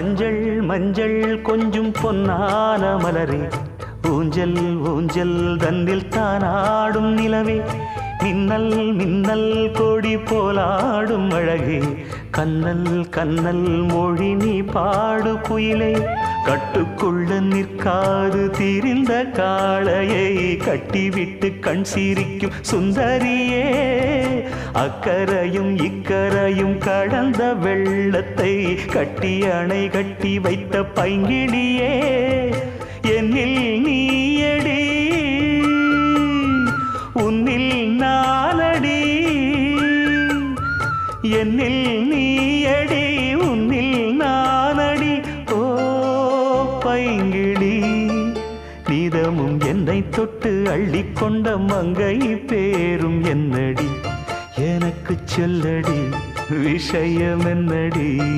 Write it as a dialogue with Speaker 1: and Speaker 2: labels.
Speaker 1: மஞ்சள் மஞ்சள் கொஞ்சம் பொன்னான மலரே, ஊஞ்சல் ஊஞ்சல் தன்னில் தானாடும் நிலவே, மின்னல் மின்னல் கொடி போலாடும் அழகே, கண்ணல் கண்ணல் மொழி நீ பாடு குயிலே, கட்டுக்குள்ள நிற்காது திரிந்த காளையை கட்டிவிட்டு கண் சிரிக்கும் சுந்தரியே, அக்கரையும் இக்கரையும் கடந்த வெள்ளத்தை கட்டி அணை கட்டி வைத்த பைங்கிளியே, என்னில் நீயடி உன்னில் நானடி, என்னில் நீயடி உன்னில் நானடி. ஓ பைங்கிளி, நீதமும் என்னை தொட்டு அள்ளிக்கொண்ட மங்கை பேரும் என்னடி, எனக்கு சொல்லடி விஷயம் என்னடி.